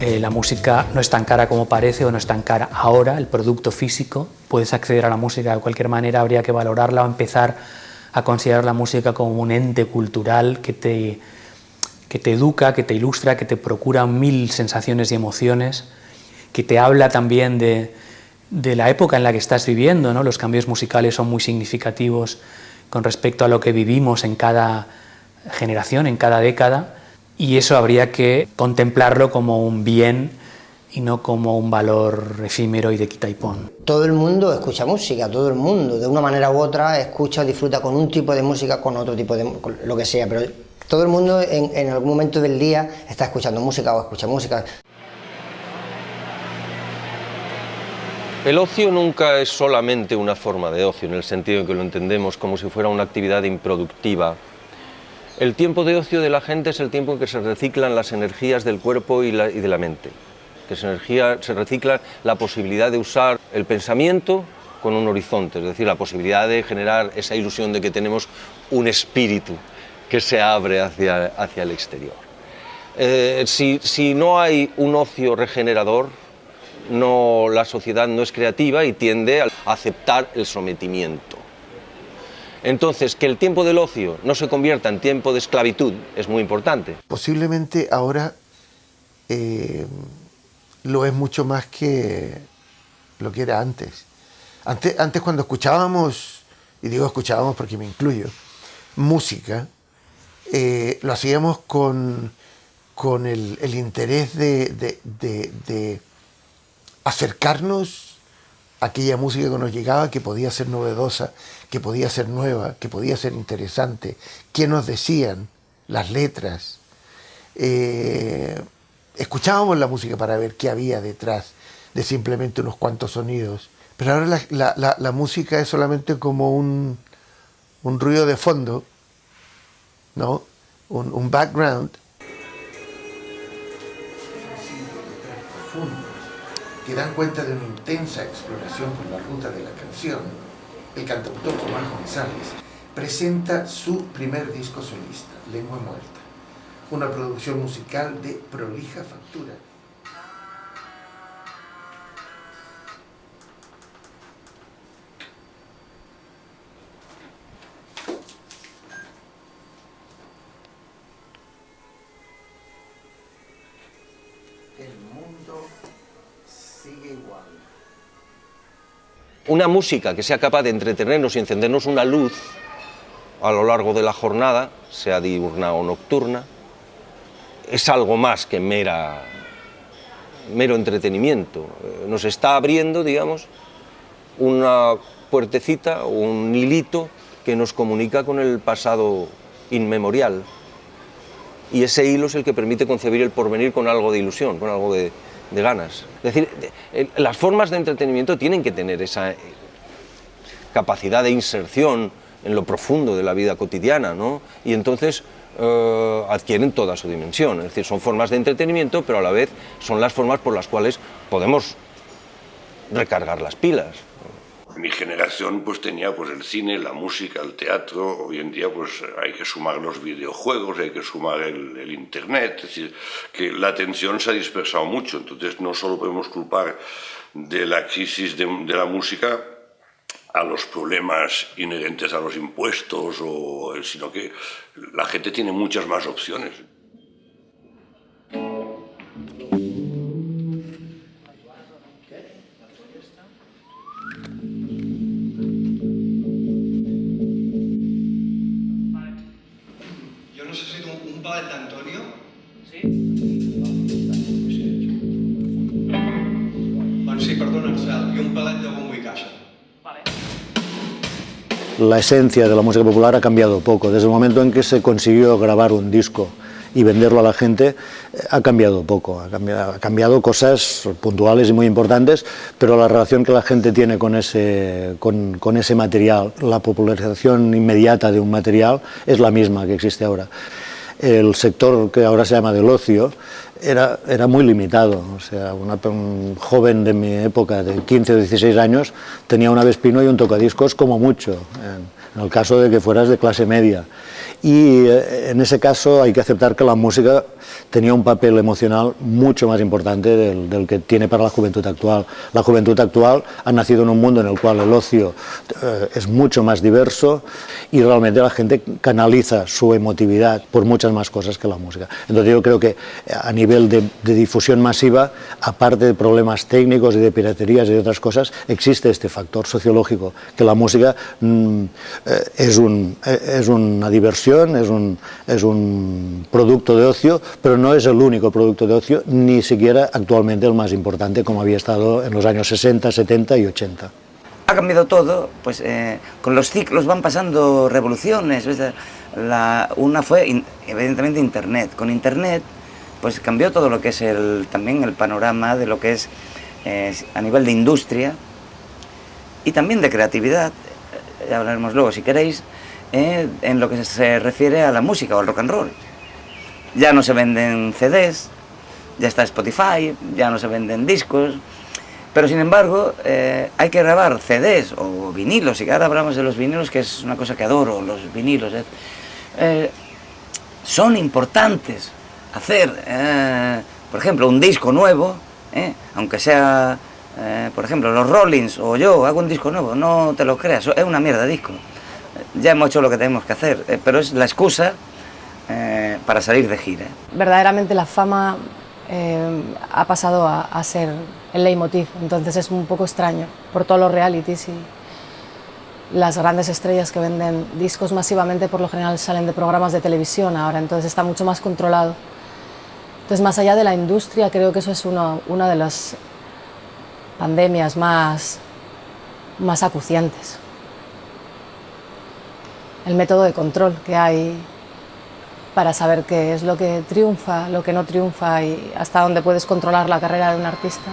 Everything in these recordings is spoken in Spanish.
La música no es tan cara como parece o no es tan cara ahora, el producto físico. Puedes acceder a la música de cualquier manera, habría que valorarla o empezar a considerar la música como un ente cultural que te educa, que te ilustra, que te procura 1000 sensaciones y emociones, que te habla también de la época en la que estás viviendo, ¿no? Los cambios musicales son muy significativos con respecto a lo que vivimos en cada generación, en cada década, y eso habría que contemplarlo como un bien y no como un valor efímero y de quita y pon. Todo el mundo escucha música, todo el mundo, de una manera u otra, escucha, disfruta con un tipo de música, con otro tipo de con lo que sea, pero todo el mundo en algún momento del día está escuchando música o escucha música. El ocio nunca es solamente una forma de ocio, en el sentido en que lo entendemos como si fuera una actividad improductiva. El tiempo de ocio de la gente es el tiempo en que se reciclan las energías del cuerpo y de la mente, que se recicla la posibilidad de usar el pensamiento con un horizonte, es decir, la posibilidad de generar esa ilusión de que tenemos un espíritu que se abre hacia el exterior. Si no hay un ocio regenerador, la sociedad no es creativa y tiende a aceptar el sometimiento. Entonces, que el tiempo del ocio no se convierta en tiempo de esclavitud es muy importante. Posiblemente ahora lo es mucho más que lo que era antes. Antes cuando escuchábamos, y digo escuchábamos porque me incluyo, música, lo hacíamos con el interés de acercarnos a aquella música que nos llegaba, que podía ser novedosa, que podía ser nueva, que podía ser interesante, qué nos decían las letras. Escuchábamos la música para ver qué había detrás de simplemente unos cuantos sonidos, pero ahora la música es solamente como un ruido de fondo, ¿no? Un background que dan cuenta de una intensa exploración por la ruta de la canción. El cantautor Tomás González presenta su primer disco solista, Lengua Muerta, una producción musical de prolija factura. El mundo sigue igual. Una música que sea capaz de entretenernos y encendernos una luz a lo largo de la jornada, sea diurna o nocturna, es algo más que mero entretenimiento. Nos está abriendo, digamos, una puertecita o un hilito que nos comunica con el pasado inmemorial. Y ese hilo es el que permite concebir el porvenir con algo de ilusión, con algo de ganas. Es decir, las formas de entretenimiento tienen que tener esa capacidad de inserción en lo profundo de la vida cotidiana, ¿no? Y entonces adquieren toda su dimensión. Es decir, son formas de entretenimiento, pero a la vez son las formas por las cuales podemos recargar las pilas. Mi generación pues tenía pues el cine, la música, el teatro. Hoy en día pues hay que sumar los videojuegos, hay que sumar el internet. Es decir, que la atención se ha dispersado mucho. Entonces no solo podemos culpar de la crisis de la música a los problemas inherentes a los impuestos, sino que la gente tiene muchas más opciones. palet d'Antonio? Sí. Doncs sí, perdona, Ansel, i un palet de bombo y caixa. Vale. La esencia de la música popular ha cambiado poco. Desde el momento en que se consiguió grabar un disco y venderlo a la gente, ha cambiado poco. Ha cambiado cosas puntuales y muy importantes, pero la relación que la gente tiene con ese material, la popularización inmediata de un material, es la misma que existe ahora. El sector que ahora se llama del ocio era muy limitado. O sea, un joven de mi época, de 15 o 16 años, tenía una Vespino y un tocadiscos como mucho, en el caso de que fueras de clase media. y en ese caso hay que aceptar que la música tenía un papel emocional mucho más importante del que tiene para la juventud actual. La juventud actual ha nacido en un mundo en el cual el ocio es mucho más diverso y realmente la gente canaliza su emotividad por muchas más cosas que la música. Entonces yo creo que a nivel de difusión masiva, aparte de problemas técnicos y de piraterías y de otras cosas, existe este factor sociológico, que la música es una diversión, es un producto de ocio, pero no es el único producto de ocio, ni siquiera actualmente el más importante, como había estado en los años 60, 70 y 80. Ha cambiado todo, pues con los ciclos van pasando revoluciones. Una fue evidentemente Internet. Con Internet pues cambió todo lo que es también el panorama de lo que es a nivel de industria y también de creatividad. Ya hablaremos luego si queréis. En lo que se refiere a la música o al rock and roll. Ya no se venden CDs, ya está Spotify, ya no se venden discos, pero sin embargo hay que grabar CDs o vinilos, y ahora hablamos de los vinilos, que es una cosa que adoro, los vinilos. Son importantes hacer, por ejemplo, un disco nuevo, aunque sea, por ejemplo, los Rollins o yo hago un disco nuevo, no te lo creas, es una mierda de disco. Ya hemos hecho lo que tenemos que hacer, pero es la excusa para salir de gira. Verdaderamente la fama ha pasado a ser el leitmotiv, entonces es un poco extraño por todos los realities y las grandes estrellas que venden discos masivamente por lo general salen de programas de televisión ahora, entonces está mucho más controlado. Entonces, más allá de la industria, creo que eso es una de las pandemias más acuciantes. El método de control que hay para saber qué es lo que triunfa, lo que no triunfa y hasta dónde puedes controlar la carrera de un artista.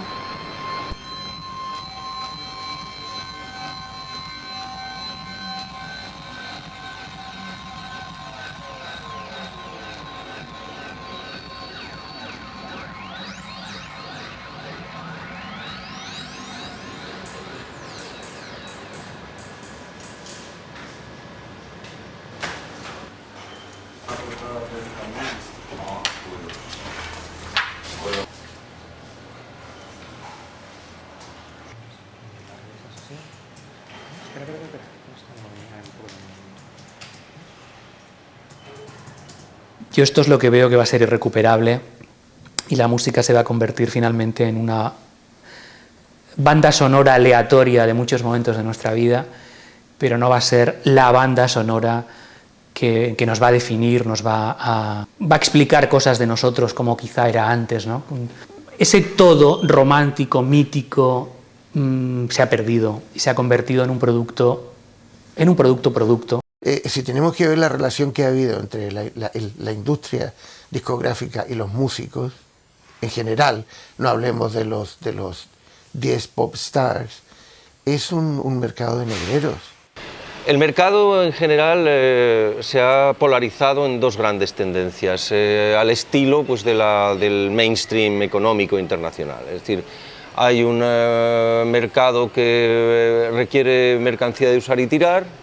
Yo esto es lo que veo que va a ser irrecuperable y la música se va a convertir finalmente en una banda sonora aleatoria de muchos momentos de nuestra vida, pero no va a ser la banda sonora que nos va a definir, va a explicar cosas de nosotros como quizá era antes, ¿no? Ese todo romántico, mítico, se ha perdido y se ha convertido en un producto. Si tenemos que ver la relación que ha habido entre la industria discográfica y los músicos, en general, no hablemos de los 10 pop stars, es un mercado de negreros. El mercado en general se ha polarizado en dos grandes tendencias, al estilo pues, del mainstream económico internacional. Es decir, hay un mercado que requiere mercancía de usar y tirar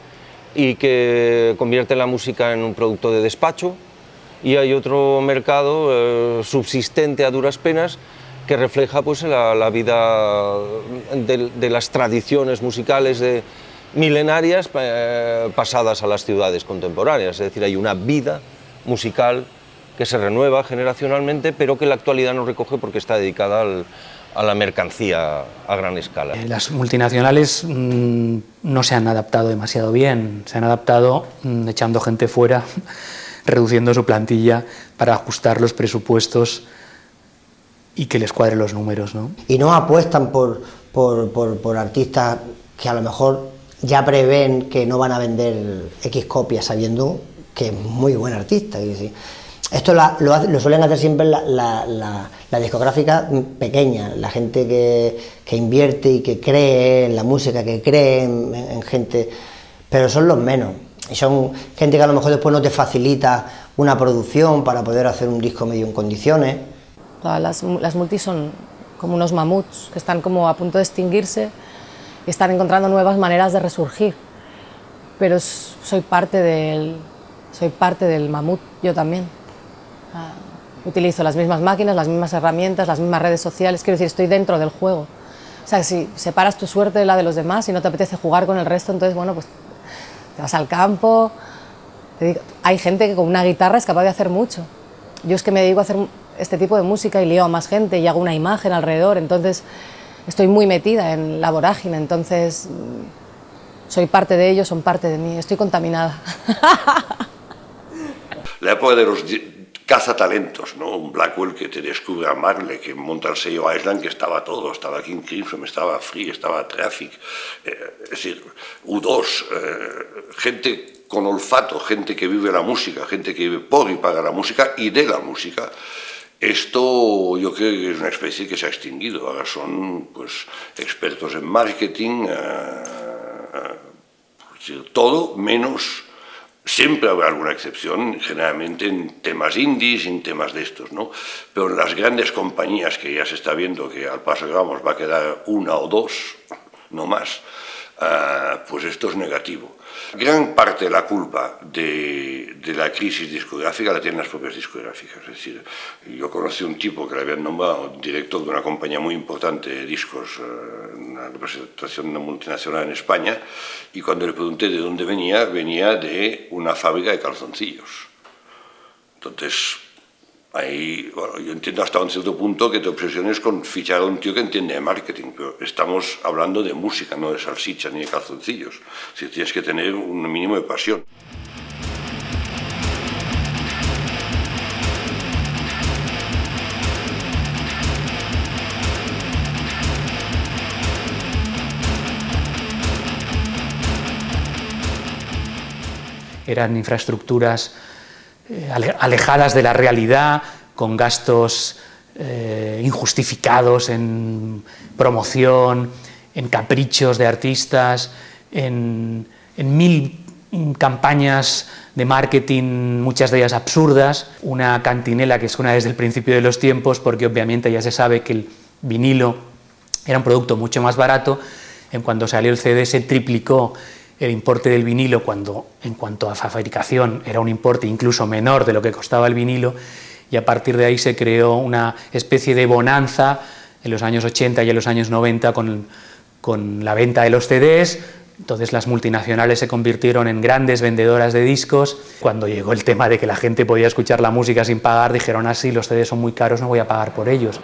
y que convierte la música en un producto de despacho, y hay otro mercado subsistente a duras penas que refleja pues, la vida de las tradiciones musicales milenarias pasadas a las ciudades contemporáneas. Es decir, hay una vida musical que se renueva generacionalmente, pero que la actualidad no recoge porque está dedicada a la mercancía a gran escala. Las multinacionales no se han adaptado demasiado bien, se han adaptado echando gente fuera, reduciendo su plantilla para ajustar los presupuestos y que les cuadren los números, ¿no? Y no apuestan por artistas que a lo mejor ya prevén que no van a vender X copias sabiendo que es muy buen artista. Esto lo suelen hacer siempre la discográfica pequeña, la gente que invierte y que cree en la música, que cree en gente, pero son los menos. Y son gente que a lo mejor después no te facilita una producción para poder hacer un disco medio en condiciones. Las multis son como unos mamuts que están como a punto de extinguirse y están encontrando nuevas maneras de resurgir. Pero soy parte soy parte del mamut, yo también. Utilizo las mismas máquinas, las mismas herramientas, las mismas redes sociales, quiero decir, estoy dentro del juego. O sea, si separas tu suerte de la de los demás y no te apetece jugar con el resto, entonces, bueno, pues te vas al campo. Hay gente que con una guitarra es capaz de hacer mucho. Yo es que me dedico a hacer este tipo de música y lío a más gente y hago una imagen alrededor, entonces estoy muy metida en la vorágine, entonces soy parte de ellos, son parte de mí, estoy contaminada. La época de los cazatalentos, ¿no? Un Blackwell que te descubre a Marley, que monta el sello Island, que estaba todo, estaba King Crimson, estaba Free, estaba Traffic, es decir, U2, gente con olfato, gente que vive la música, gente que vive por y para la música y de la música. Esto yo creo que es una especie que se ha extinguido, ahora son pues expertos en marketing, todo menos. Siempre habrá alguna excepción, generalmente en temas indies, en temas de estos, ¿no? Pero en las grandes compañías, que ya se está viendo que al paso que vamos va a quedar una o dos, no más, pues esto es negativo. Gran parte de la culpa de la crisis discográfica la tienen las propias discográficas. Es decir, yo conocí un tipo que le habían nombrado director de una compañía muy importante de discos, una representación multinacional en España, y cuando le pregunté de dónde venía, venía de una fábrica de calzoncillos. Entonces, ahí, bueno, yo entiendo hasta un cierto punto que te obsesiones con fichar a un tío que entiende de marketing, pero estamos hablando de música, no de salchicha ni de calzoncillos. Si tienes que tener un mínimo de pasión. Eran infraestructuras alejadas de la realidad, con gastos injustificados en promoción, en caprichos de artistas, en mil campañas de marketing, muchas de ellas absurdas, una cantinela que es una desde el principio de los tiempos, porque obviamente ya se sabe que el vinilo era un producto mucho más barato. En cuanto salió el CD se triplicó el importe del vinilo, cuando en cuanto a fabricación era un importe incluso menor de lo que costaba el vinilo, y a partir de ahí se creó una especie de bonanza en los años 80 y en los años 90 con la venta de los CDs. Entonces las multinacionales se convirtieron en grandes vendedoras de discos. Cuando llegó el tema de que la gente podía escuchar la música sin pagar, dijeron así, los CDs son muy caros, no voy a pagar por ellos.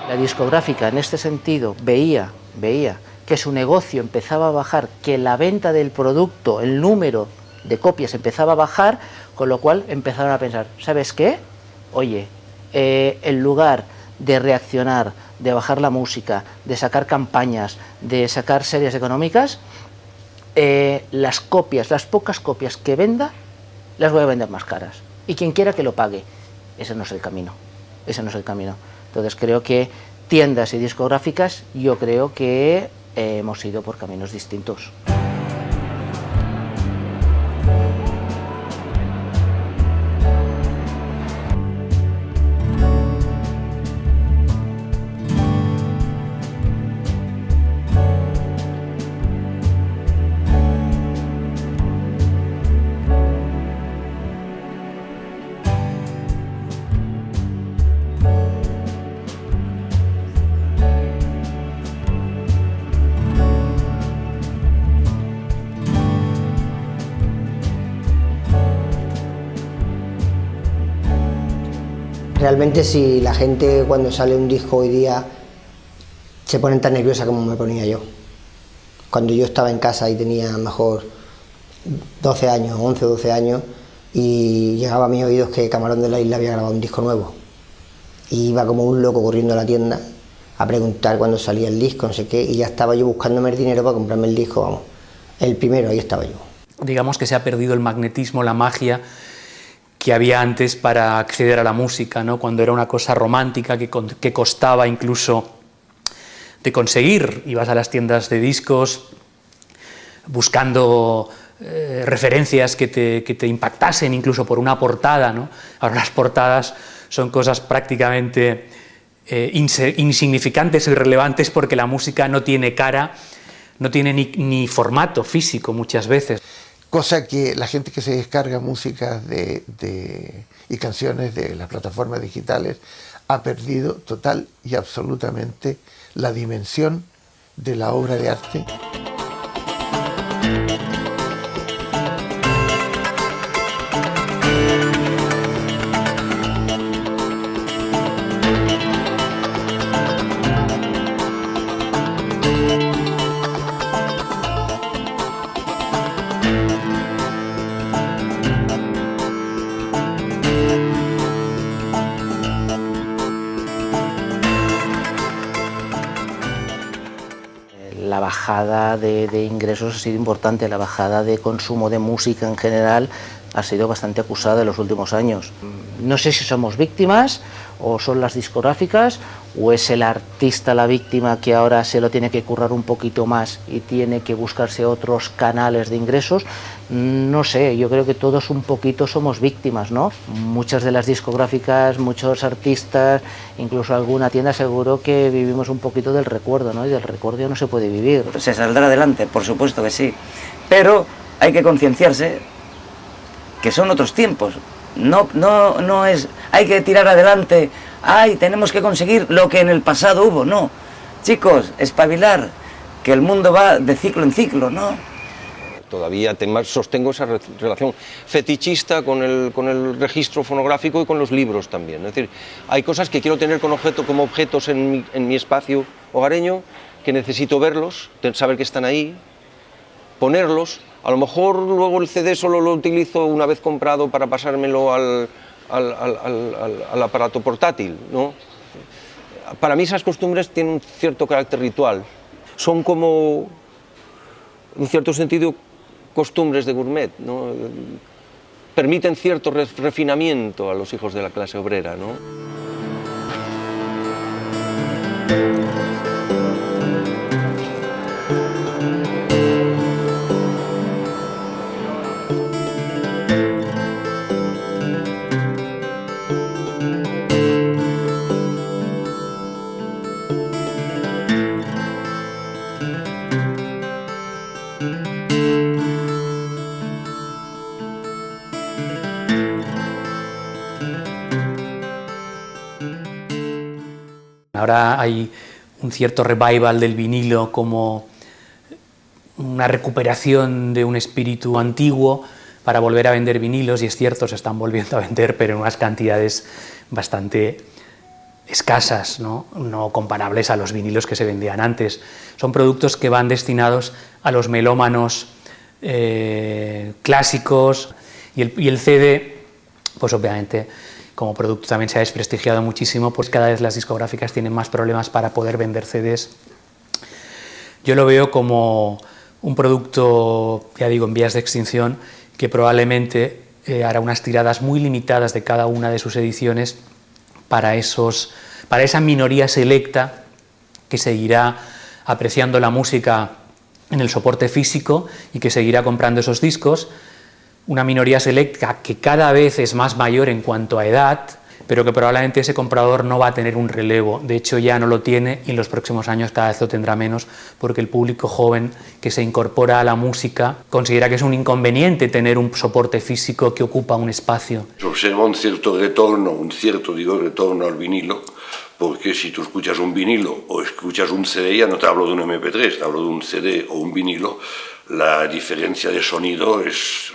La discográfica en este sentido veía que su negocio empezaba a bajar, que la venta del producto, el número de copias empezaba a bajar, con lo cual empezaron a pensar, ¿sabes qué? Oye, en lugar de reaccionar, de bajar la música, de sacar campañas, de sacar series económicas, las copias, las pocas copias que venda, las voy a vender más caras. Y quien quiera que lo pague. Ese no es el camino, ese no es el camino. Entonces creo que tiendas y discográficas, yo creo que hemos ido por caminos distintos. Realmente si la gente cuando sale un disco hoy día se ponen tan nerviosa como me ponía yo. Cuando yo estaba en casa y tenía a lo mejor 12 años, 11 o 12 años, y llegaba a mis oídos que Camarón de la Isla había grabado un disco nuevo. Y iba como un loco corriendo a la tienda a preguntar cuándo salía el disco, no sé qué, y ya estaba yo buscándome el dinero para comprarme el disco, vamos. El primero, ahí estaba yo. Digamos que se ha perdido el magnetismo, la magia que había antes para acceder a la música, ¿no? Cuando era una cosa romántica que costaba incluso de conseguir. Ibas a las tiendas de discos buscando referencias que te impactasen incluso por una portada, ¿no? Ahora las portadas son cosas prácticamente insignificantes o irrelevantes porque la música no tiene cara, no tiene ni formato físico muchas veces. Cosa que la gente que se descarga música y canciones de las plataformas digitales ha perdido total y absolutamente la dimensión de la obra de arte. La bajada de ingresos ha sido importante, la bajada de consumo de música en general ha sido bastante acusada en los últimos años. No sé si somos víctimas o son las discográficas o es el artista la víctima que ahora se lo tiene que currar un poquito más y tiene que buscarse otros canales de ingresos. No sé, yo creo que todos un poquito somos víctimas, ¿no? Muchas de las discográficas, muchos artistas, incluso alguna tienda, seguro que vivimos un poquito del recuerdo, ¿no? Y del recuerdo no se puede vivir. Se saldrá adelante, por supuesto que sí, pero hay que concienciarse que son otros tiempos. No es, hay que tirar adelante, tenemos que conseguir lo que en el pasado hubo, no. Chicos, espabilar, que el mundo va de ciclo en ciclo, ¿no? Todavía sostengo esa relación fetichista con el registro fonográfico y con los libros también. Es decir, hay cosas que quiero tener como objetos en mi espacio hogareño, que necesito verlos, saber que están ahí, ponerlos. A lo mejor luego el CD solo lo utilizo una vez comprado para pasármelo al aparato portátil, ¿no? Para mí esas costumbres tienen un cierto carácter ritual. Son como, en cierto sentido, costumbres de gourmet, ¿no? Permiten cierto refinamiento a los hijos de la clase obrera, ¿no? Ahora hay un cierto revival del vinilo como una recuperación de un espíritu antiguo para volver a vender vinilos, y es cierto, se están volviendo a vender, pero en unas cantidades bastante escasas, ¿no? No comparables a los vinilos que se vendían antes. Son productos que van destinados a los melómanos clásicos, y el CD, pues obviamente, como producto también se ha desprestigiado muchísimo, pues cada vez las discográficas tienen más problemas para poder vender CDs. Yo lo veo como un producto, ya digo, en vías de extinción, que probablemente hará unas tiradas muy limitadas de cada una de sus ediciones para esa minoría selecta que seguirá apreciando la música en el soporte físico y que seguirá comprando esos discos. Una minoría selecta que cada vez es más mayor en cuanto a edad, pero que probablemente ese comprador no va a tener un relevo. De hecho, ya no lo tiene, y en los próximos años cada vez lo tendrá menos, porque el público joven que se incorpora a la música considera que es un inconveniente tener un soporte físico que ocupa un espacio. Se observa un cierto retorno al vinilo, porque si tú escuchas un vinilo o escuchas un CD, ya no te hablo de un MP3, te hablo de un CD o un vinilo, la diferencia de sonido es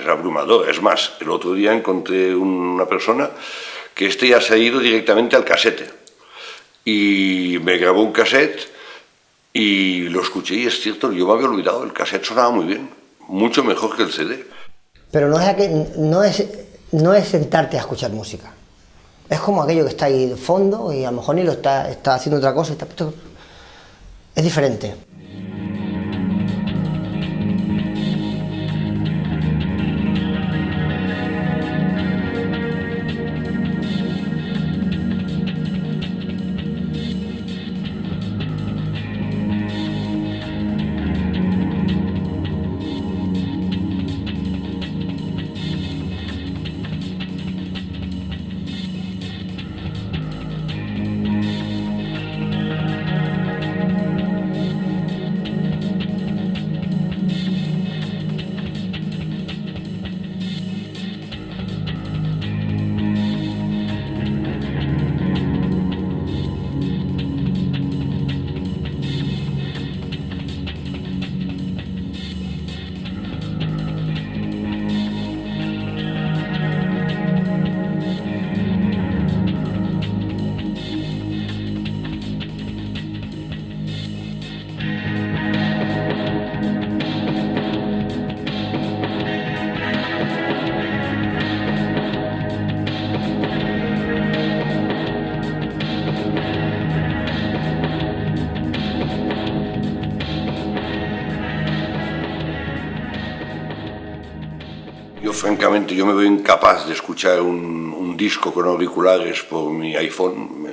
abrumadora. Es más, el otro día encontré una persona que ya se ha ido directamente al casete y me grabó un cassette y lo escuché, y es cierto, yo me había olvidado, el cassette sonaba muy bien, mucho mejor que el CD. Pero no es sentarte a escuchar música. Es como aquello que está ahí de fondo y a lo mejor ni lo está haciendo otra cosa. Es diferente. francamente, yo me veo incapaz de escuchar un disco con auriculares por mi iPhone.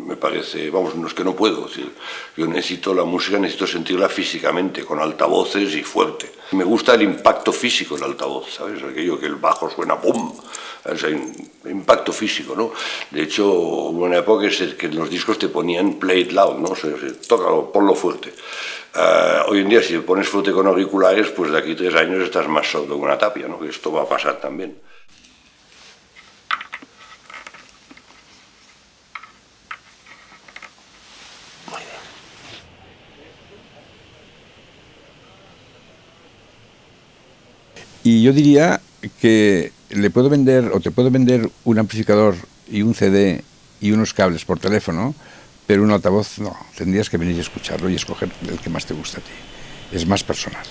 Me parece, vamos, no es que no puedo. Es decir, yo necesito la música, necesito sentirla físicamente, con altavoces y fuerte. Me gusta el impacto físico del altavoz, ¿sabes? Aquello que el bajo suena ¡pum! O sea, impacto físico, ¿no? De hecho, hubo una época que en los discos te ponían play it loud, ¿no? O sea, tócalo, ponlo fuerte. Hoy en día, si pones fuerte con auriculares, pues de aquí 3 años estás más sordo que una tapia, ¿no? Que esto va a pasar también. Y yo diría que le puedo vender o te puedo vender un amplificador y un CD y unos cables por teléfono, pero un altavoz no. Tendrías que venir y escucharlo y escoger el que más te gusta a ti. Es más personal.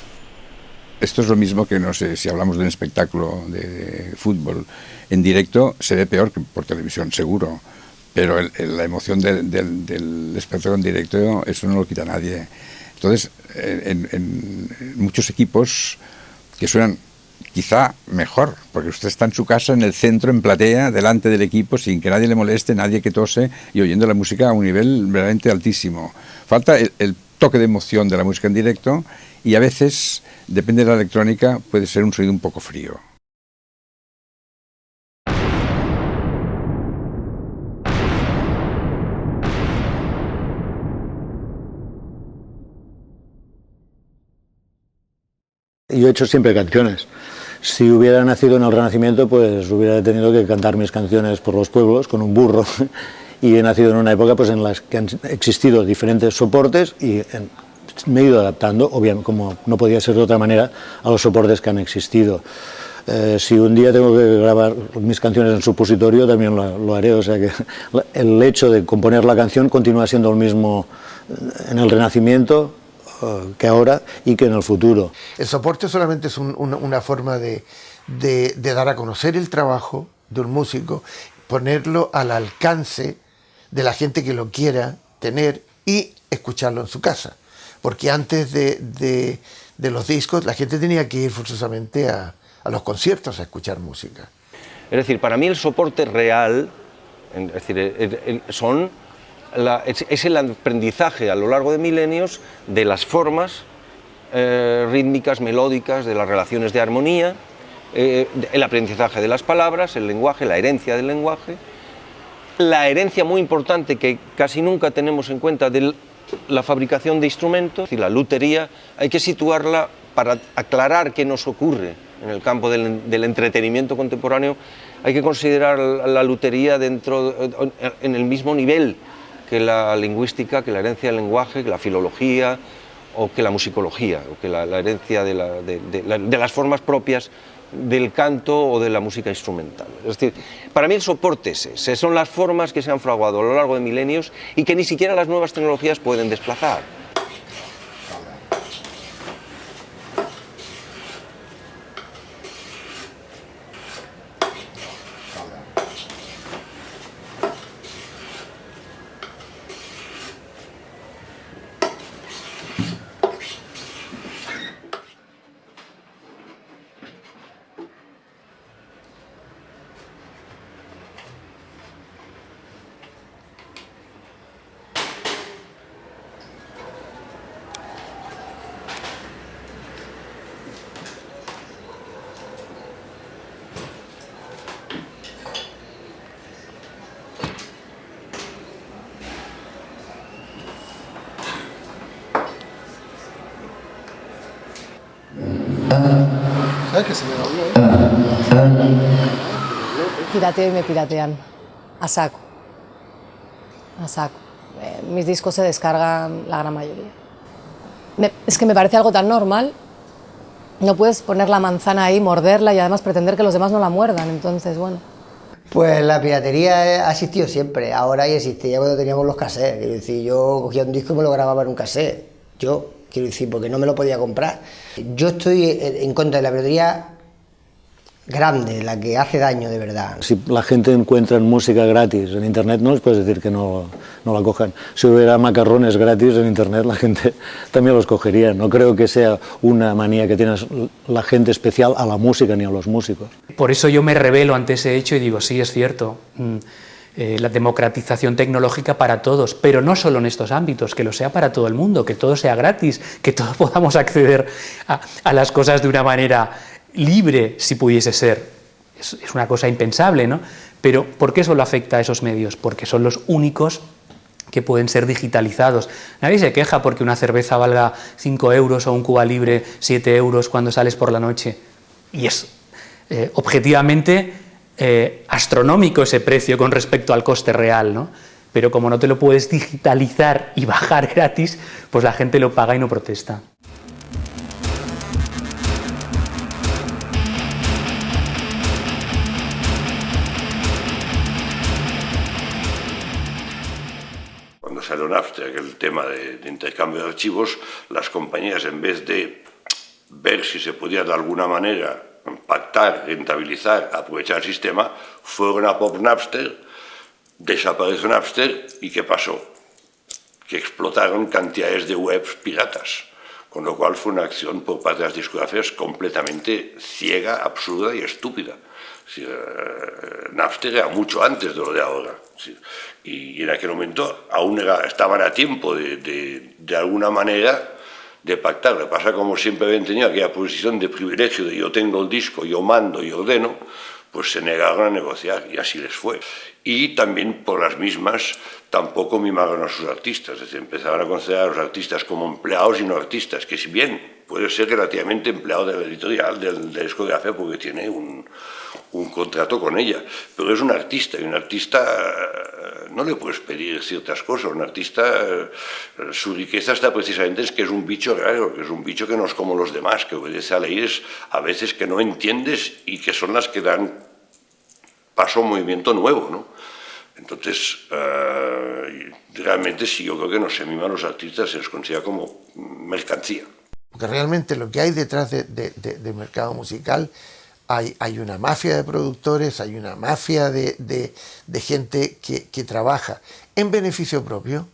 Esto es lo mismo que, no sé, si hablamos de un espectáculo de fútbol en directo, se ve peor que por televisión, seguro. Pero la emoción del espectáculo en directo, eso no lo quita nadie. Entonces, en muchos equipos que suenan quizá mejor, porque usted está en su casa, en el centro, en platea, delante del equipo, sin que nadie le moleste, nadie que tose, y oyendo la música a un nivel verdaderamente altísimo. Falta el toque de emoción de la música en directo, y a veces, depende de la electrónica, puede ser un sonido un poco frío. Yo he hecho siempre canciones. Si hubiera nacido en el Renacimiento, pues hubiera tenido que cantar mis canciones por los pueblos con un burro. Y he nacido en una época pues, en la que han existido diferentes soportes y me he ido adaptando, obviamente, como no podía ser de otra manera, a los soportes que han existido. Si un día tengo que grabar mis canciones en supositorio, también lo haré. O sea que el hecho de componer la canción continúa siendo el mismo en el Renacimiento que ahora y que en el futuro. El soporte solamente es una forma de dar a conocer el trabajo de un músico, ponerlo al alcance de la gente que lo quiera tener y escucharlo en su casa. Porque antes de los discos la gente tenía que ir forzosamente a los conciertos a escuchar música. Es decir, para mí el soporte real, es decir, es el aprendizaje a lo largo de milenios de las formas rítmicas, melódicas, de las relaciones de armonía, el aprendizaje de las palabras, el lenguaje, la herencia del lenguaje, la herencia muy importante que casi nunca tenemos en cuenta de la fabricación de instrumentos, y la lutería, hay que situarla para aclarar qué nos ocurre en el campo del entretenimiento contemporáneo. Hay que considerar la lutería en el mismo nivel que la lingüística, que la herencia del lenguaje, que la filología o que la musicología, o que la herencia de las formas propias del canto o de la música instrumental. Es decir, para mí el soporte es ese, son las formas que se han fraguado a lo largo de milenios y que ni siquiera las nuevas tecnologías pueden desplazar. ¿Sabes que se me dobló? Pirateo y me piratean. A saco. A saco. Mis discos se descargan la gran mayoría. Es que me parece algo tan normal. No puedes poner la manzana ahí, morderla y además pretender que los demás no la muerdan. Entonces, bueno. Pues la piratería ha existido siempre. Ahora ya existía cuando teníamos los cassettes. Quiero decir, yo cogía un disco y me lo grababa en un cassette. Quiero decir, porque no me lo podía comprar. Yo estoy en contra de la piratería grande, la que hace daño de verdad. Si la gente encuentra música gratis en Internet, no les puedes decir que no la cojan. Si hubiera macarrones gratis en Internet, la gente también los cogería. No creo que sea una manía que tiene la gente especial a la música ni a los músicos. Por eso yo me rebelo ante ese hecho y digo, sí, es cierto, la democratización tecnológica para todos, pero no solo en estos ámbitos, que lo sea para todo el mundo, que todo sea gratis, que todos podamos acceder a las cosas de una manera libre, si pudiese ser. Es una cosa impensable, ¿no? Pero ¿por qué solo afecta a esos medios? Porque son los únicos que pueden ser digitalizados. Nadie se queja porque una cerveza valga 5 euros o un Cuba Libre 7 euros cuando sales por la noche. Y es objetivamente astronómico ese precio con respecto al coste real, ¿no? Pero como no te lo puedes digitalizar y bajar gratis, pues la gente lo paga y no protesta. Cuando salió Napster, que el tema de intercambio de archivos, las compañías, en vez de ver si se podía de alguna manera pactar, rentabilizar, aprovechar el sistema, fueron a por Napster, desapareció Napster y ¿qué pasó? Que explotaron cantidades de webs piratas, con lo cual fue una acción por parte de las discográficas completamente ciega, absurda y estúpida. Napster era mucho antes de lo de ahora. Y en aquel momento aún estaban a tiempo de alguna manera de pactar. Lo que pasa, como siempre habían tenido aquella posición de privilegio de yo tengo el disco, yo mando y ordeno, pues se negaron a negociar y así les fue. Y también por las mismas tampoco mimaron a sus artistas, es decir, empezaron a considerar a los artistas como empleados y no artistas, que si bien puede ser relativamente empleado de la editorial, de la discografía, porque tiene un contrato con ella, pero es un artista, y un artista no le puedes pedir ciertas cosas. Un artista, su riqueza está precisamente en que es un bicho raro, que es un bicho que no es como los demás, que obedece a leyes a veces que no entiendes y que son las que dan paso a un movimiento nuevo, ¿no? Entonces, realmente sí, yo creo que no se mima a los artistas, se les considera como mercancía. Porque realmente lo que hay detrás del mercado musical, hay una mafia de productores, hay una mafia de gente que trabaja en beneficio propio,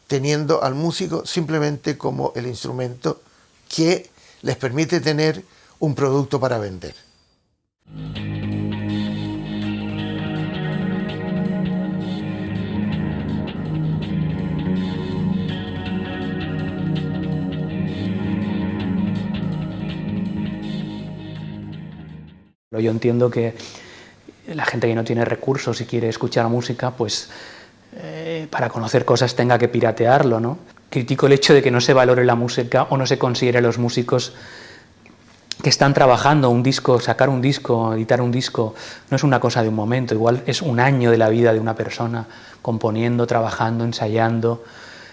teniendo al músico simplemente como el instrumento que les permite tener un producto para vender. Yo entiendo que la gente que no tiene recursos y quiere escuchar música, pues para conocer cosas tenga que piratearlo, ¿no? Critico el hecho de que no se valore la música o no se considere a los músicos que están trabajando un disco, sacar un disco, editar un disco, no es una cosa de un momento, igual es un año de la vida de una persona, componiendo, trabajando, ensayando,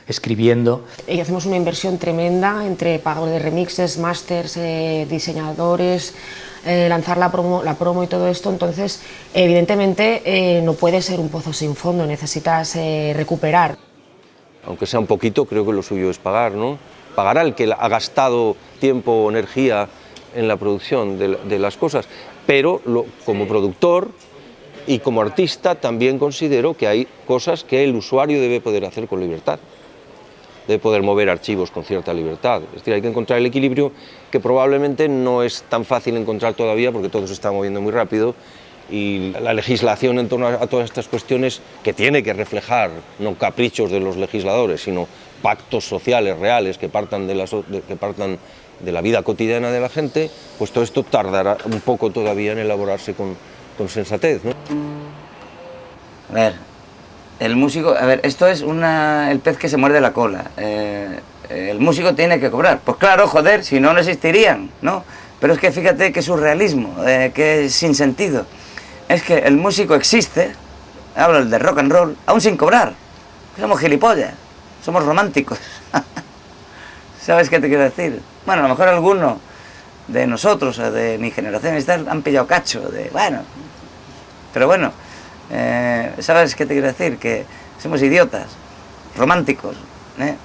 escribiendo. Y hacemos una inversión tremenda entre pago de remixes, masters, diseñadores, lanzar la promo y todo esto. Entonces, evidentemente, no puede ser un pozo sin fondo, necesitas recuperar. Aunque sea un poquito, creo que lo suyo es pagar, ¿no? Pagar al que ha gastado tiempo o energía en la producción de las cosas, pero como productor y como artista también considero que hay cosas que el usuario debe poder hacer con libertad, debe poder mover archivos con cierta libertad. Es decir, hay que encontrar el equilibrio que probablemente no es tan fácil encontrar todavía porque todo se está moviendo muy rápido y la legislación en torno a todas estas cuestiones, que tiene que reflejar no caprichos de los legisladores, sino pactos sociales reales que partan de la vida cotidiana de la gente, pues todo esto tardará un poco todavía en elaborarse con sensatez, ¿no? A ver, el músico, esto es el pez que se muerde la cola. El músico tiene que cobrar. Pues claro, joder, si no, no existirían, ¿no? Pero es que fíjate qué surrealismo, qué sinsentido. Es que el músico existe, hablo del rock and roll, aún sin cobrar. Somos gilipollas, somos románticos. ¿Sabes qué te quiero decir? Bueno, a lo mejor alguno de nosotros, o de mi generación, han pillado cacho, pero bueno, ¿sabes qué te quiero decir? Que somos idiotas, románticos, ¿eh?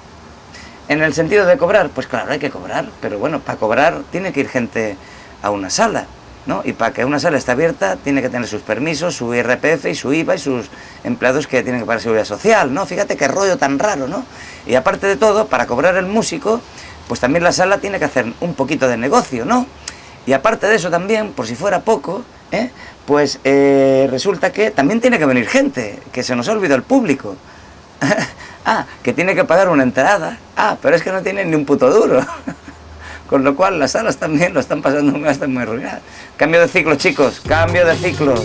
En el sentido de cobrar, pues claro, hay que cobrar, pero bueno, para cobrar tiene que ir gente a una sala, ¿no? Y para que una sala esté abierta tiene que tener sus permisos, su IRPF y su IVA y sus empleados que tienen que pagar seguridad social, ¿no? Fíjate qué rollo tan raro, ¿no? Y aparte de todo, para cobrar el músico, pues también la sala tiene que hacer un poquito de negocio, ¿no? Y aparte de eso también, por si fuera poco, pues resulta que también tiene que venir gente, que se nos ha olvidado el público. Que tiene que pagar una entrada. Pero es que no tienen ni un puto duro. Con lo cual las salas también lo están pasando muy arruinadas. Cambio de ciclo, chicos, cambio de ciclo.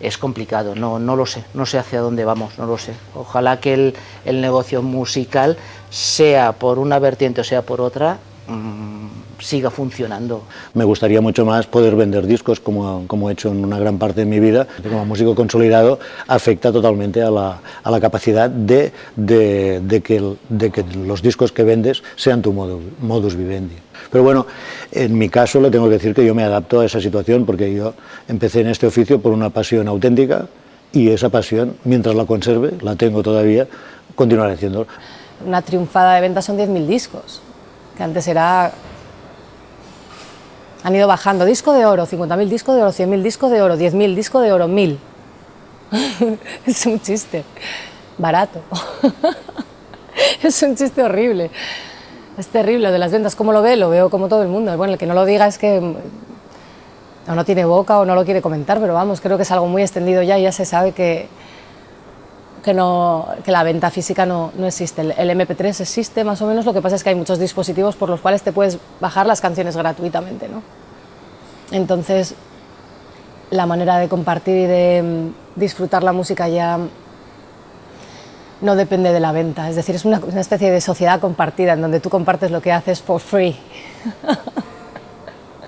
Es complicado, no lo sé, no sé hacia dónde vamos, no lo sé. Ojalá que el negocio musical, sea por una vertiente o sea por otra, siga funcionando. Me gustaría mucho más poder vender discos como he hecho en una gran parte de mi vida. Como músico consolidado afecta totalmente a la capacidad de que los discos que vendes sean tu modus vivendi. Pero bueno, en mi caso le tengo que decir que yo me adapto a esa situación porque yo empecé en este oficio por una pasión auténtica y esa pasión, mientras la conserve, la tengo todavía, continuaré haciéndolo. Una triunfada de ventas son 10.000 discos, que antes era... Han ido bajando, disco de oro, 50.000 discos de oro, 100.000 discos de oro, 10.000 discos de oro, 1.000. Es un chiste, barato. Es un chiste horrible. Es terrible lo de las ventas. ¿Cómo lo ve? Lo veo como todo el mundo. Bueno, el que no lo diga es que o no tiene boca o no lo quiere comentar, pero vamos, creo que es algo muy extendido ya y ya se sabe que la venta física no existe. El MP3 existe más o menos, lo que pasa es que hay muchos dispositivos por los cuales te puedes bajar las canciones gratuitamente, ¿no? Entonces, la manera de compartir y de disfrutar la música ya no depende de la venta, es decir, es una especie de sociedad compartida en donde tú compartes lo que haces for free.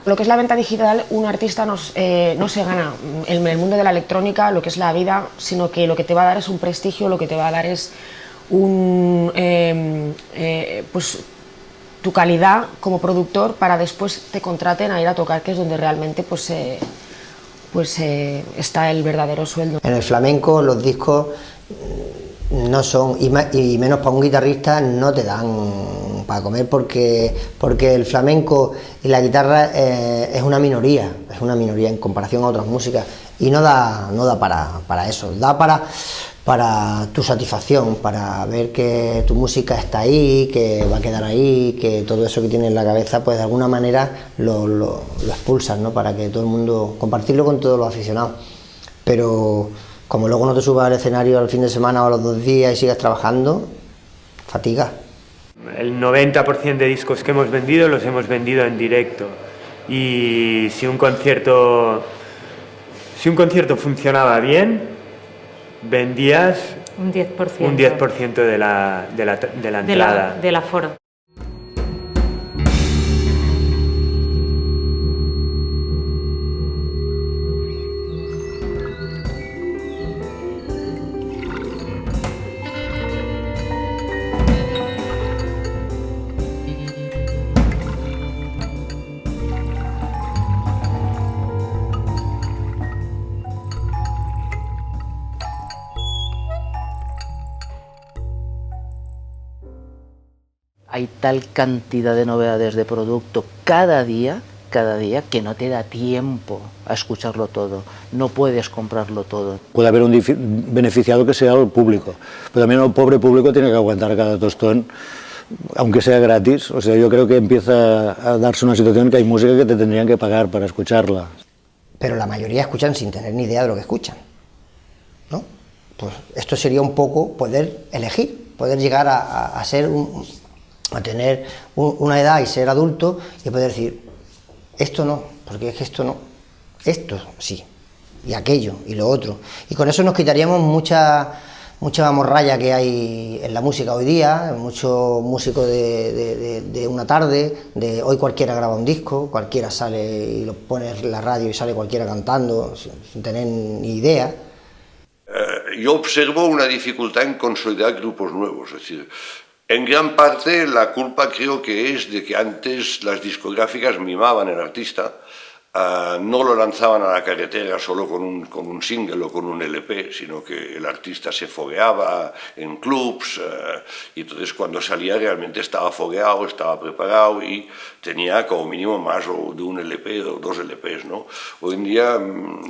Lo que es la venta digital, un artista no se gana en el mundo de la electrónica lo que es la vida, sino que lo que te va a dar es un prestigio, lo que te va a dar es pues, tu calidad como productor para después te contraten a ir a tocar, que es donde realmente pues está el verdadero sueldo. En el flamenco los discos no son, y menos para un guitarrista, no te dan para comer porque el flamenco y la guitarra es una minoría en comparación a otras músicas y no da para eso, da para tu satisfacción, para ver que tu música está ahí, que va a quedar ahí, que todo eso que tienes en la cabeza pues de alguna manera lo expulsas, ¿no? Para que todo el mundo, compartirlo con todos los aficionados, pero como luego no te subas al escenario al fin de semana o a los 2 días y sigas trabajando, fatiga. El 90% de discos que hemos vendido los hemos vendido en directo y si un concierto funcionaba bien, vendías un 10%, un 10% de la entrada. Del aforo. Hay tal cantidad de novedades de producto cada día que no te da tiempo a escucharlo todo, no puedes comprarlo todo. Puede haber un beneficiado que sea el público, pero también el pobre público tiene que aguantar cada tostón, aunque sea gratis. O sea, yo creo que empieza a darse una situación que hay música que te tendrían que pagar para escucharla. Pero la mayoría escuchan sin tener ni idea de lo que escuchan, ¿no? Pues esto sería un poco poder elegir, poder llegar a tener una edad y ser adulto y poder decir, esto no, porque es que esto no, esto sí, y aquello, y lo otro. Y con eso nos quitaríamos mucha morralla que hay en la música hoy día, mucho músico de una tarde, de hoy cualquiera graba un disco, cualquiera sale y lo pone en la radio y sale cualquiera cantando sin tener ni idea. yo observo una dificultad en consolidar grupos nuevos. Es decir, en gran parte la culpa creo que es de que antes las discográficas mimaban al artista, no lo lanzaban a la carretera solo con un single o con un LP, sino que el artista se fogueaba en clubs, y entonces cuando salía realmente estaba fogueado, estaba preparado y tenía como mínimo más de un LP o 2 LPs, ¿no? Hoy en día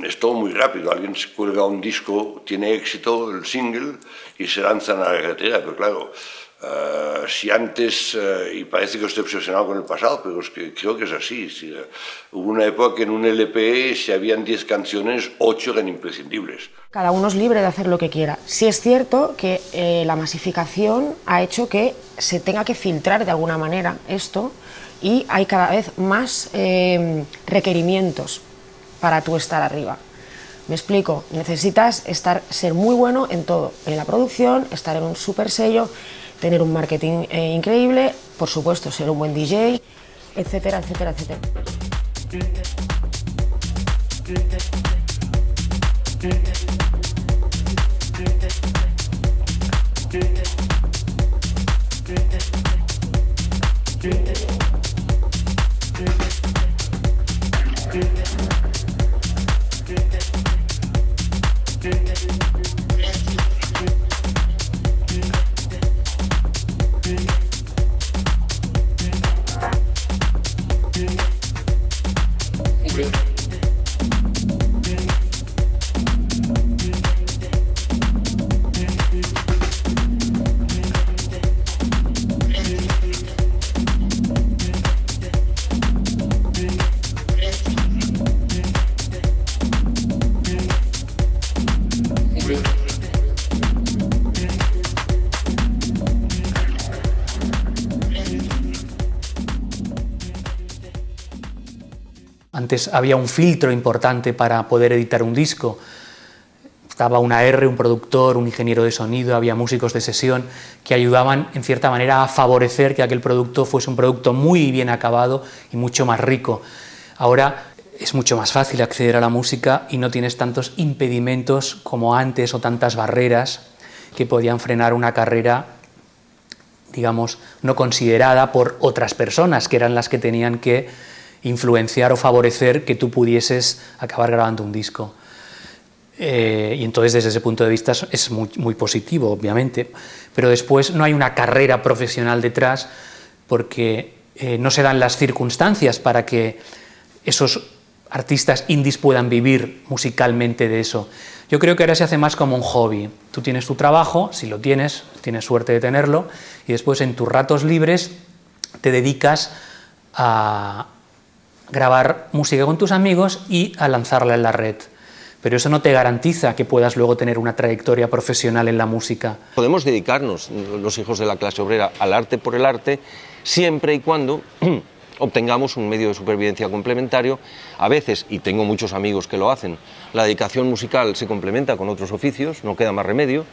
es todo muy rápido, alguien se cuelga un disco, tiene éxito el single y se lanzan a la carretera, pero claro, si antes, y parece que estoy obsesionado con el pasado, pero es que creo que es así, hubo una época que en un LP si habían 10 canciones, 8 eran imprescindibles. Cada uno es libre de hacer lo que quiera. Sí es cierto que la masificación ha hecho que se tenga que filtrar de alguna manera esto y hay cada vez más requerimientos para tú estar arriba. Me explico, necesitas ser muy bueno en todo, en la producción, estar en un super sello, tener un marketing increíble, por supuesto ser un buen DJ, etcétera, etcétera, etcétera. Antes había un filtro importante para poder editar un disco. Estaba una R, un productor, un ingeniero de sonido, había músicos de sesión que ayudaban en cierta manera a favorecer que aquel producto fuese un producto muy bien acabado y mucho más rico. Ahora es mucho más fácil acceder a la música y no tienes tantos impedimentos como antes o tantas barreras que podían frenar una carrera, digamos, no considerada por otras personas que eran las que tenían que influenciar o favorecer que tú pudieses acabar grabando un disco. Y entonces desde ese punto de vista es muy positivo, obviamente, pero después no hay una carrera profesional detrás porque no se dan las circunstancias para que esos artistas indies puedan vivir musicalmente de eso. Yo creo que ahora se hace más como un hobby. Tú tienes tu trabajo, si lo tienes suerte de tenerlo, y después en tus ratos libres te dedicas a grabar música con tus amigos y a lanzarla en la red. Pero eso no te garantiza que puedas luego tener una trayectoria profesional en la música. Podemos dedicarnos, los hijos de la clase obrera, al arte por el arte, siempre y cuando obtengamos un medio de supervivencia complementario. A veces, y tengo muchos amigos que lo hacen, la dedicación musical se complementa con otros oficios, no queda más remedio.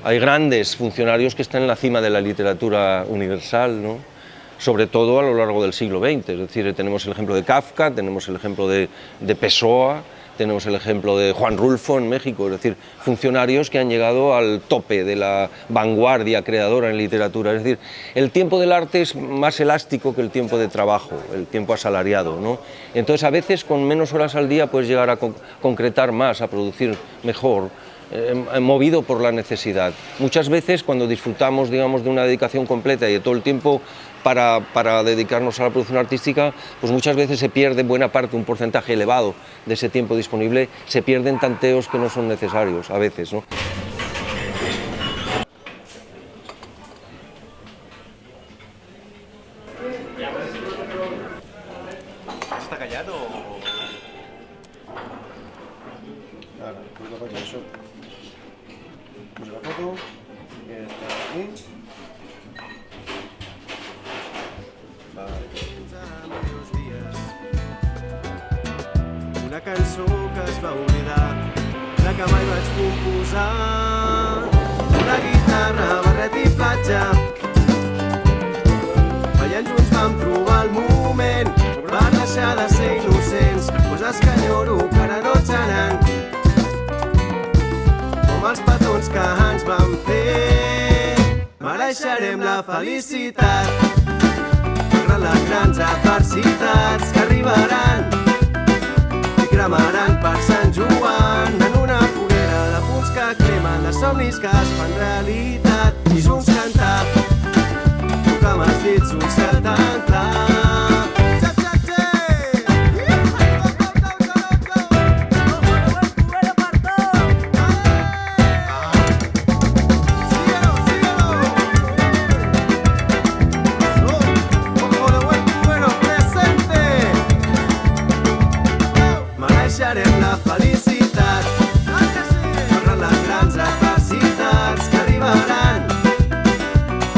Hay grandes funcionarios que están en la cima de la literatura universal, ¿no? Sobre todo a lo largo del siglo XX, es decir, tenemos el ejemplo de Kafka, tenemos el ejemplo de Pessoa, tenemos el ejemplo de Juan Rulfo en México, es decir, funcionarios que han llegado al tope de la vanguardia creadora en literatura. Es decir, el tiempo del arte es más elástico que el tiempo de trabajo, el tiempo asalariado, ¿no? Entonces, a veces con menos horas al día puedes llegar a concretar más, a producir mejor, movido por la necesidad. Muchas veces cuando disfrutamos, digamos, de una dedicación completa y de todo el tiempo para dedicarnos a la producción artística, pues muchas veces se pierde buena parte, un porcentaje elevado de ese tiempo disponible, se pierden tanteos que no son necesarios a veces, ¿no? ¿Está callado o...? Ahora, pues lo faig això. Puja la foto, i està aquí. Una cançó que es va oblidar, la que mai vaig composar. Una guitarra, barret i platja, ballant junts vam trobar el moment per deixar de ser innocents, coses que enyoro que ara no seran, com els petons mereixerem la felicitat. Malgrat les grans adversitats que arribaran i cremaran per Sant Joan en una foguera de punts que cremen, de somnis que es fan realitat i junts cantar, tocar amb els dits un cel tan clar. Mereixerem la felicitat, malgrat les grans adversitats que arribaran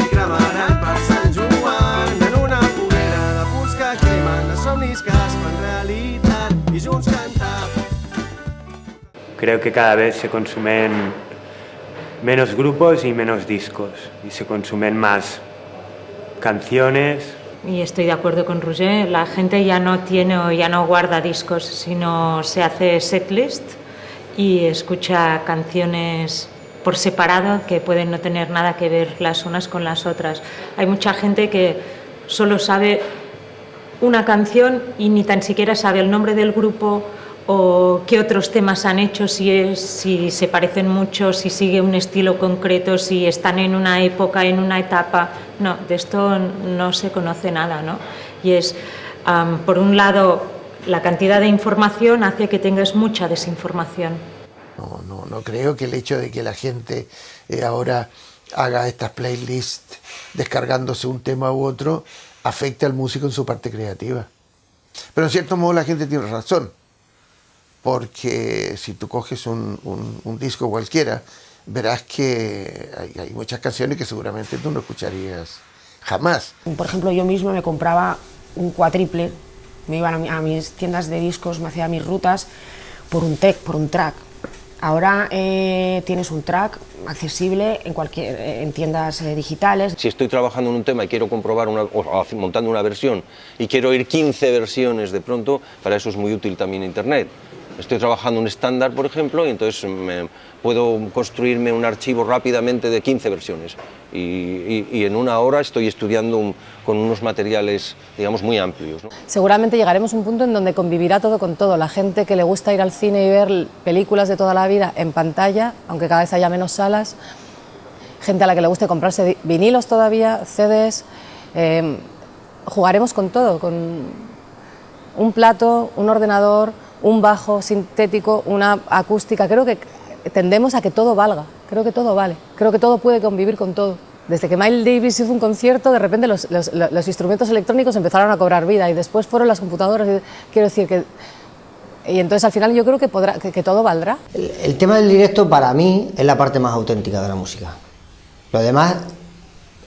i cremaran per Sant Joan en una foguera de punts que cremen, de somnis que es fan realitat i junts cantar. Creo que cada vez se consumen menos grupos y menos discos y se consumen más canciones. Y estoy de acuerdo con Roger, la gente ya no tiene o ya no guarda discos, sino se hace setlist y escucha canciones por separado que pueden no tener nada que ver las unas con las otras. Hay mucha gente que solo sabe una canción y ni tan siquiera sabe el nombre del grupo o qué otros temas han hecho, si se parecen mucho, si sigue un estilo concreto, si están en una época, en una etapa. No, de esto no se conoce nada, ¿no? Y es, por un lado, la cantidad de información hace que tengas mucha desinformación. No creo que el hecho de que la gente ahora haga estas playlists descargándose un tema u otro afecte al músico en su parte creativa. Pero en cierto modo la gente tiene razón. Porque si tú coges un disco cualquiera, verás que hay muchas canciones que seguramente tú no escucharías jamás. Por ejemplo, yo mismo me compraba un cuatriple, me iba a mis tiendas de discos, me hacía mis rutas por un track. Ahora tienes un track accesible en tiendas digitales. Si estoy trabajando en un tema y quiero comprobar o montando una versión y quiero oír 15 versiones de pronto, para eso es muy útil también Internet. Estoy trabajando un estándar, por ejemplo, y entonces puedo construirme un archivo rápidamente de 15 versiones. Y en una hora estoy estudiando con unos materiales, digamos, muy amplios, ¿no? Seguramente llegaremos a un punto en donde convivirá todo con todo. La gente que le gusta ir al cine y ver películas de toda la vida en pantalla, aunque cada vez haya menos salas, gente a la que le guste comprarse vinilos todavía, CDs, jugaremos con todo, con un plato, un ordenador, un bajo sintético, una acústica. Creo que tendemos a que todo valga, creo que todo vale, creo que todo puede convivir con todo. Desde que Miles Davis hizo un concierto, de repente los instrumentos electrónicos empezaron a cobrar vida y después fueron las computadoras. Quiero decir que... Y entonces al final yo creo que todo valdrá. El tema del directo para mí es la parte más auténtica de la música. Lo demás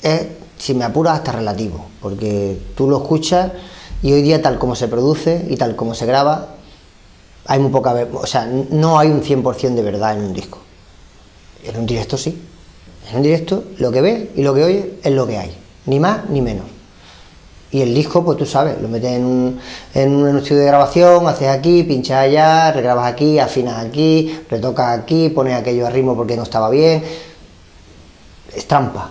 es, si me apuras, hasta relativo, porque tú lo escuchas y hoy día tal como se produce y tal como se graba, hay muy poca, o sea, no hay un 100% de verdad en un disco. En un directo sí. En un directo lo que ves y lo que oyes es lo que hay, ni más ni menos. Y el disco, pues tú sabes, lo metes en un estudio de grabación, haces aquí, pinchas allá, regrabas aquí, afinas aquí, retocas aquí, pones aquello a ritmo porque no estaba bien. Es trampa,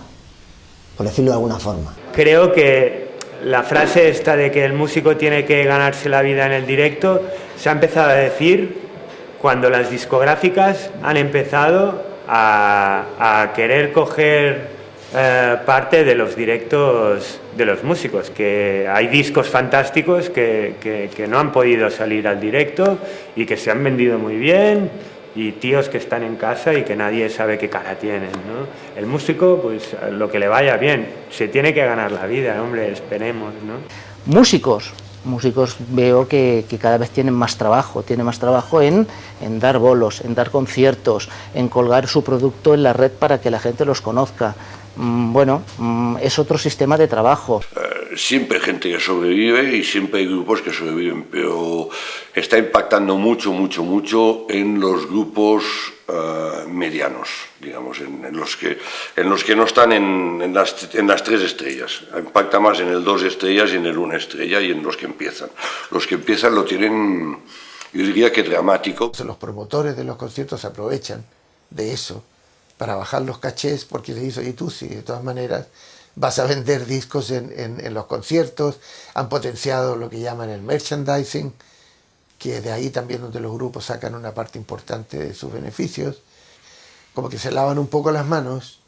por decirlo de alguna forma. Creo que la frase esta de que el músico tiene que ganarse la vida en el directo se ha empezado a decir cuando las discográficas han empezado a querer coger parte de los directos de los músicos, que hay discos fantásticos que no han podido salir al directo y que se han vendido muy bien, y tíos que están en casa y que nadie sabe qué cara tienen, ¿no? El músico, pues lo que le vaya bien, se tiene que ganar la vida, hombre, esperemos, ¿no? Músicos veo que cada vez tienen más trabajo en dar bolos, en dar conciertos, en colgar su producto en la red para que la gente los conozca. Bueno, es otro sistema de trabajo. Siempre hay gente que sobrevive y siempre hay grupos que sobreviven, pero está impactando mucho en los grupos medianos, digamos, en los que no están en las 3 estrellas. Impacta más en el 2 estrellas y en el 1 estrella y en los que empiezan. Los que empiezan lo tienen, yo diría que dramático. Los promotores de los conciertos se aprovechan de eso para bajar los cachés, porque le dice, y tú sí, de todas maneras vas a vender discos en los conciertos. Han potenciado lo que llaman el merchandising, que de ahí también donde los grupos sacan una parte importante de sus beneficios. Como que se lavan un poco las manos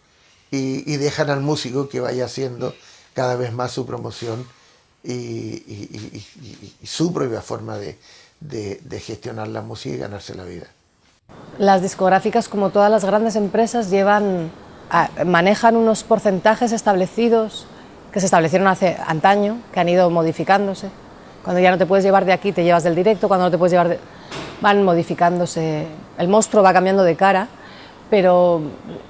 y dejan al músico que vaya haciendo cada vez más su promoción y su propia forma de gestionar la música y ganarse la vida. Las discográficas, como todas las grandes empresas, manejan unos porcentajes establecidos que se establecieron hace antaño, que han ido modificándose. Cuando ya no te puedes llevar de aquí, te llevas del directo, cuando no te puedes llevar van modificándose, el monstruo va cambiando de cara, pero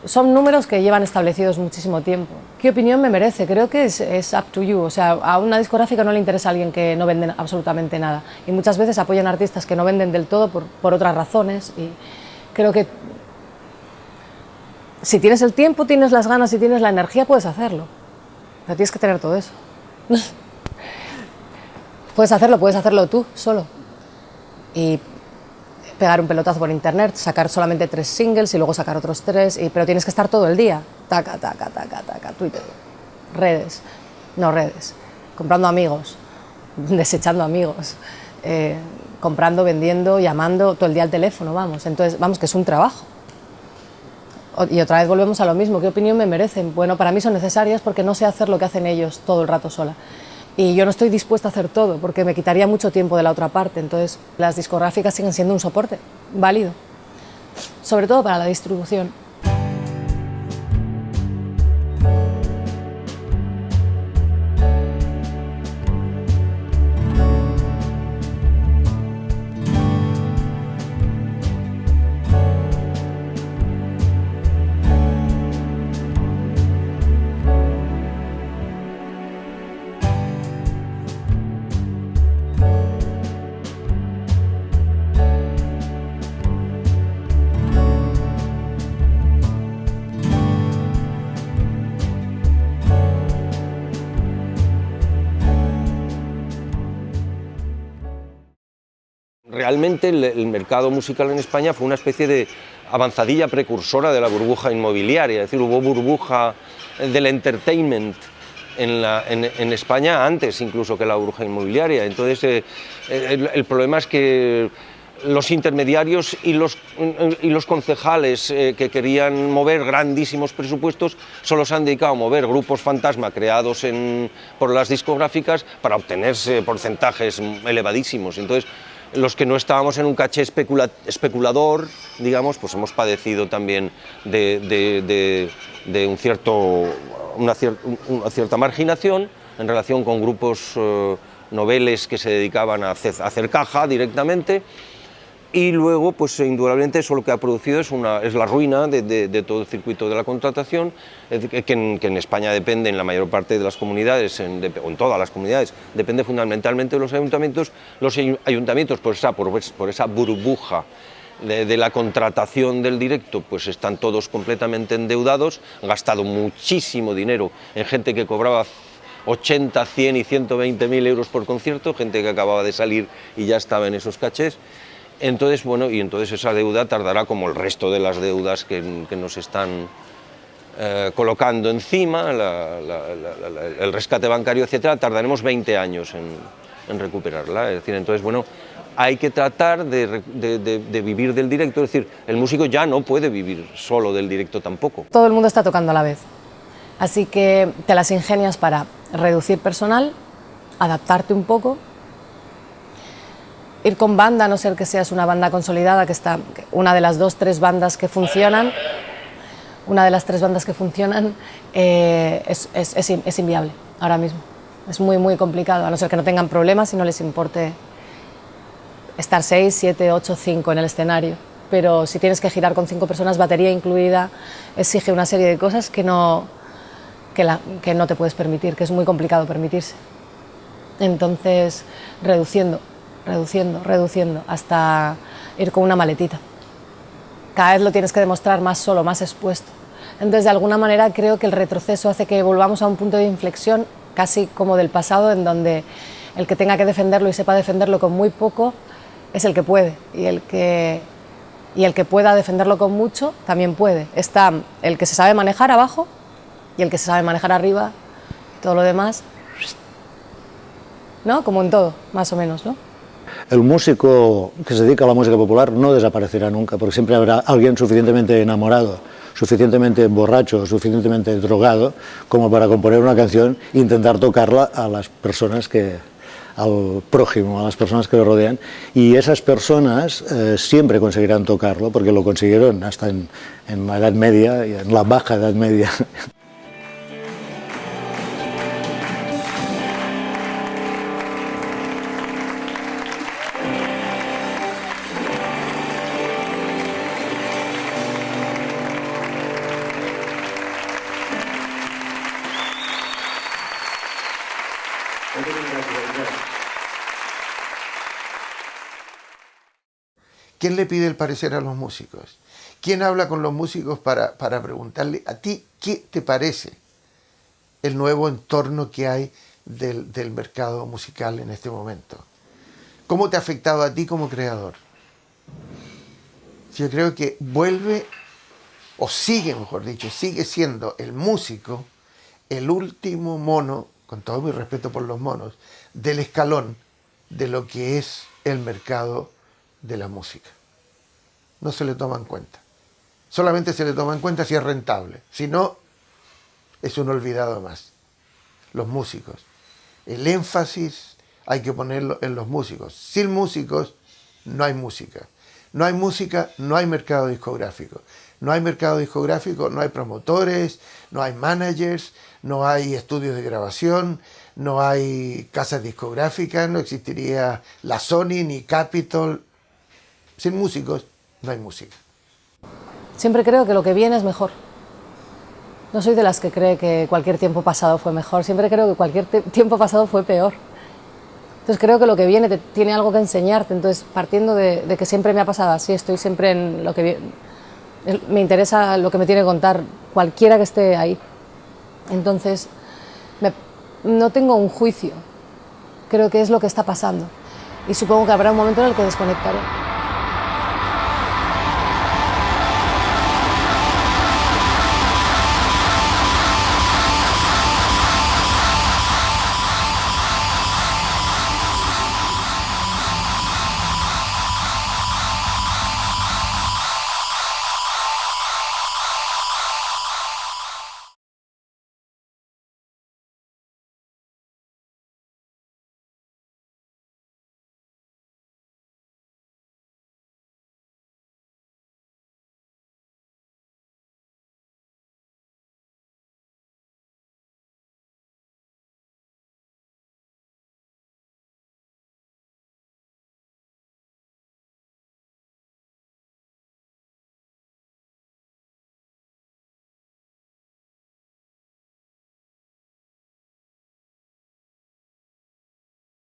son números que llevan establecidos muchísimo tiempo. ¿Qué opinión me merece? Creo que es up to you, o sea, a una discográfica no le interesa a alguien que no vende absolutamente nada, y muchas veces apoyan a artistas que no venden del todo por otras razones, y creo que si tienes el tiempo, tienes las ganas y tienes la energía, puedes hacerlo, pero tienes que tener todo eso. Puedes hacerlo tú, solo, y pegar un pelotazo por internet, sacar solamente 3 singles y luego sacar otros 3, pero tienes que estar todo el día, taca, Twitter, redes, comprando amigos, desechando amigos, comprando, vendiendo, llamando, todo el día al teléfono, entonces, que es un trabajo. Y otra vez volvemos a lo mismo, ¿qué opinión me merecen? Bueno, para mí son necesarias porque no sé hacer lo que hacen ellos todo el rato sola. Y yo no estoy dispuesta a hacer todo, porque me quitaría mucho tiempo de la otra parte. Entonces, las discográficas siguen siendo un soporte válido, sobre todo para la distribución. Realmente el mercado musical en España fue una especie de avanzadilla precursora de la burbuja inmobiliaria, es decir, hubo burbuja del entertainment en España antes incluso que la burbuja inmobiliaria. Entonces el problema es que los intermediarios y los concejales que querían mover grandísimos presupuestos solo se han dedicado a mover grupos fantasma creados por las discográficas para obtenerse porcentajes elevadísimos. Entonces, los que no estábamos en un caché especulador, digamos, pues hemos padecido también de una cierta marginación en relación con grupos noveles que se dedicaban a hacer caja directamente. Y luego, pues indudablemente eso lo que ha producido es la ruina de todo el circuito de la contratación, que en España depende, en la mayor parte de las comunidades, o en todas las comunidades, depende fundamentalmente de los ayuntamientos. Los ayuntamientos, por esa burbuja de la contratación del directo, pues están todos completamente endeudados, han gastado muchísimo dinero en gente que cobraba 80, 100 y 120.000 euros por concierto, gente que acababa de salir y ya estaba en esos cachés. Entonces, bueno, y entonces esa deuda tardará, como el resto de las deudas que nos están colocando encima, el rescate bancario, etcétera, tardaremos 20 años en recuperarla. Es decir, entonces, bueno, hay que tratar de vivir del directo, es decir, el músico ya no puede vivir solo del directo tampoco. Todo el mundo está tocando a la vez, así que te las ingenias para reducir personal, adaptarte un poco, ir con banda, a no ser que seas una banda consolidada, una de las 2-3 bandas que funcionan, es inviable ahora mismo. Es muy, muy complicado, a no ser que no tengan problemas y no les importe estar 6, 7, 8, 5 en el escenario. Pero si tienes que girar con 5 personas, batería incluida, exige una serie de cosas que no te puedes permitir, que es muy complicado permitirse. Entonces, reduciendo, hasta ir con una maletita. Cada vez lo tienes que demostrar más solo, más expuesto. Entonces, de alguna manera, creo que el retroceso hace que volvamos a un punto de inflexión, casi como del pasado, en donde el que tenga que defenderlo y sepa defenderlo con muy poco es el que puede, y el que Y el que pueda defenderlo con mucho, también puede. Está el que se sabe manejar abajo y el que se sabe manejar arriba, todo lo demás, ¿no? Como en todo, más o menos, ¿no? El músico que se dedica a la música popular no desaparecerá nunca, porque siempre habrá alguien suficientemente enamorado, suficientemente borracho, suficientemente drogado, como para componer una canción e intentar tocarla a las personas al prójimo, a las personas que lo rodean, y esas personas siempre conseguirán tocarlo, porque lo consiguieron hasta en la Edad Media y en la Baja Edad Media. ¿Quién le pide el parecer a los músicos? ¿Quién habla con los músicos para preguntarle a ti qué te parece el nuevo entorno que hay del mercado musical en este momento? ¿Cómo te ha afectado a ti como creador? Yo creo que vuelve, o sigue, mejor dicho, sigue siendo el músico el último mono, con todo mi respeto por los monos, del escalón de lo que es el mercado de la música. No se le toma en cuenta. Solamente se le toma en cuenta si es rentable. Si no, es un olvidado más. Los músicos. El énfasis hay que ponerlo en los músicos. Sin músicos no hay música. No hay música, no hay mercado discográfico. No hay mercado discográfico, no hay promotores, no hay managers, no hay estudios de grabación, no hay casas discográficas, no existiría la Sony ni Capitol. Sin músicos no hay música. Siempre creo que lo que viene es mejor. No soy de las que cree que cualquier tiempo pasado fue mejor, siempre creo que cualquier tiempo pasado fue peor. Entonces creo que lo que viene tiene algo que enseñarte, entonces partiendo de que siempre me ha pasado así, estoy siempre en lo que viene, me interesa lo que me tiene que contar cualquiera que esté ahí. Entonces no tengo un juicio, creo que es lo que está pasando y supongo que habrá un momento en el que desconectaré.